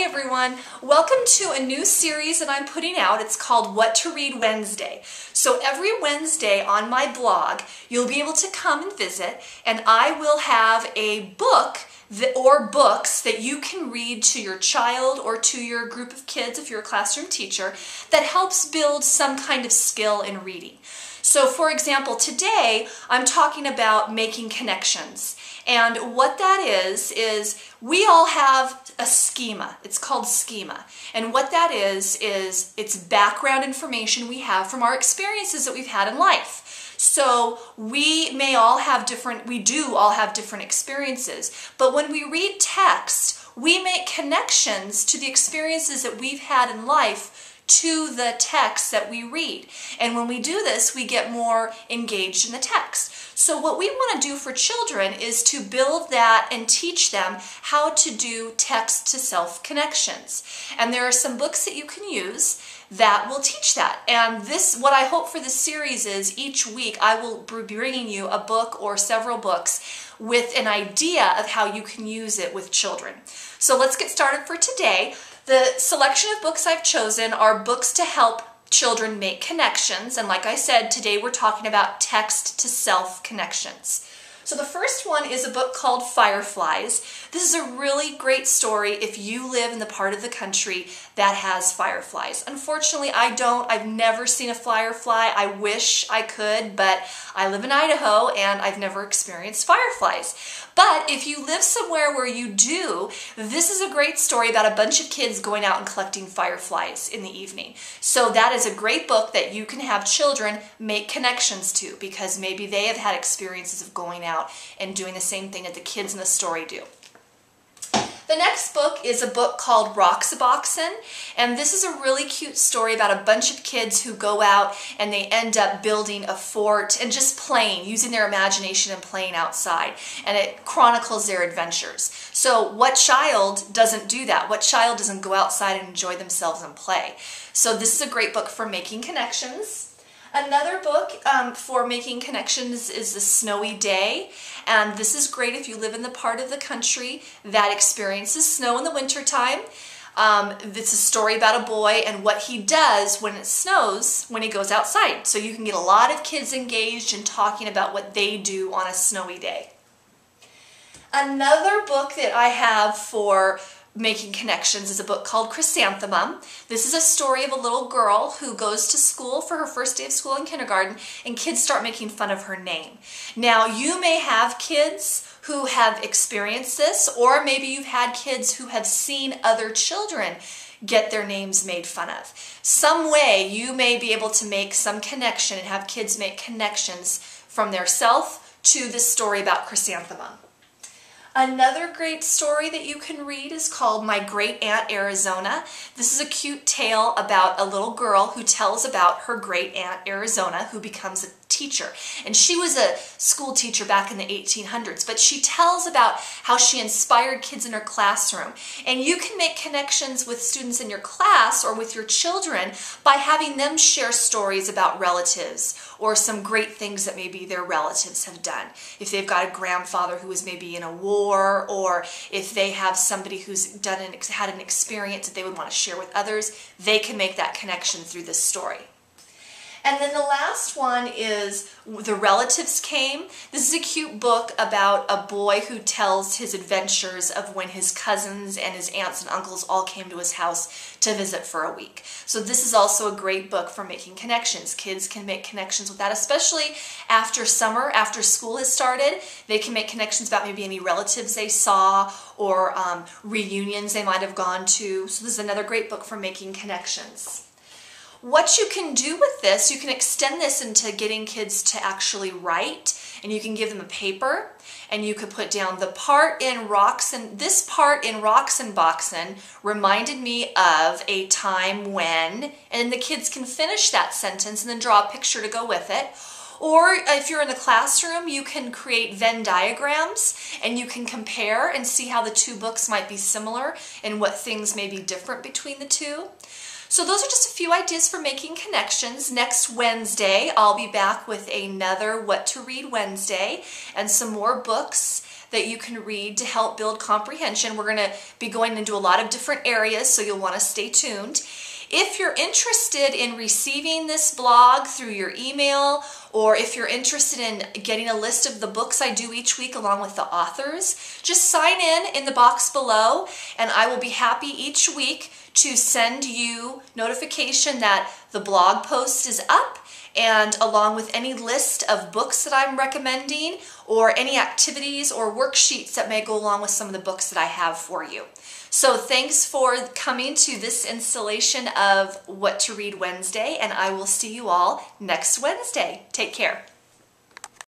Hi everyone, welcome to a new series that I'm putting out. It's called What to Read Wednesday. So every Wednesday on my blog, you'll be able to come and visit, and I will have a book or books that you can read to your child or to your group of kids if you're a classroom teacher that helps build some kind of skill in reading. So for example, today I'm talking about making connections. And what that is we all have a schema. It's called schema. And what that is it's background information we have from our experiences that we've had in life. So we do all have different experiences. But when we read text, we make connections to the experiences that we've had in life to the text that we read. And when we do this, we get more engaged in the text. So what we want to do for children is to build that and teach them how to do text-to-self connections. And there are some books that you can use that will teach that. And what I hope for this series is each week I will be bringing you a book or several books with an idea of how you can use it with children. So let's get started for today. The selection of books I've chosen are books to help children make connections, and like I said, today we're talking about text-to-self connections. So the first one is a book called Fireflies. This is a really great story if you live in the part of the country that has fireflies. Unfortunately, I don't. I've never seen a firefly. I wish I could, but I live in Idaho and I've never experienced fireflies. But if you live somewhere where you do, this is a great story about a bunch of kids going out and collecting fireflies in the evening. So that is a great book that you can have children make connections to, because maybe they have had experiences of going out and doing the same thing that the kids in the story do. The next book is a book called Roxaboxen, and this is a really cute story about a bunch of kids who go out and they end up building a fort and just playing, using their imagination and playing outside, and it chronicles their adventures. So what child doesn't do that? What child doesn't go outside and enjoy themselves and play? So this is a great book for making connections. Another book for making connections is The Snowy Day, and this is great if you live in the part of the country that experiences snow in the wintertime. It's a story about a boy and what he does when it snows when he goes outside. So you can get a lot of kids engaged in talking about what they do on a snowy day. Another book that I have for making connections is a book called Chrysanthemum. This is a story of a little girl who goes to school for her first day of school in kindergarten, and kids start making fun of her name. Now, you may have kids who have experienced this, or maybe you've had kids who have seen other children get their names made fun of. Some way you may be able to make some connection and have kids make connections from their self to this story about Chrysanthemum. Another great story that you can read is called My Great Aunt Arizona. This is a cute tale about a little girl who tells about her great aunt Arizona, who becomes a teacher. And she was a school teacher back in the 1800s, but she tells about how she inspired kids in her classroom. And you can make connections with students in your class or with your children by having them share stories about relatives or some great things that maybe their relatives have done. If they've got a grandfather who was maybe in a war, or if they have somebody who's had an experience that they would want to share with others, they can make that connection through this story. And then the last one is The Relatives Came. This is a cute book about a boy who tells his adventures of when his cousins and his aunts and uncles all came to his house to visit for a week. So this is also a great book for making connections. Kids can make connections with that, especially after summer, after school has started. They can make connections about maybe any relatives they saw or reunions they might have gone to. So this is another great book for making connections. What you can do with this, you can extend this into getting kids to actually write, and you can give them a paper, and you could put down the part in Roxen. This part in Roxaboxen reminded me of a time when, and the kids can finish that sentence and then draw a picture to go with it. Or if you're in the classroom, you can create Venn diagrams and you can compare and see how the two books might be similar and what things may be different between the two. So those are just a few ideas for making connections. Next Wednesday, I'll be back with another What to Read Wednesday and some more books that you can read to help build comprehension. We're going to be going into a lot of different areas, so you'll want to stay tuned. If you're interested in receiving this blog through your email, or if you're interested in getting a list of the books I do each week along with the authors, just sign in the box below, and I will be happy each week to send you notification that the blog post is up, and along with any list of books that I'm recommending or any activities or worksheets that may go along with some of the books that I have for you. So thanks for coming to this installation of What to Read Wednesday, and I will see you all next Wednesday. Take care.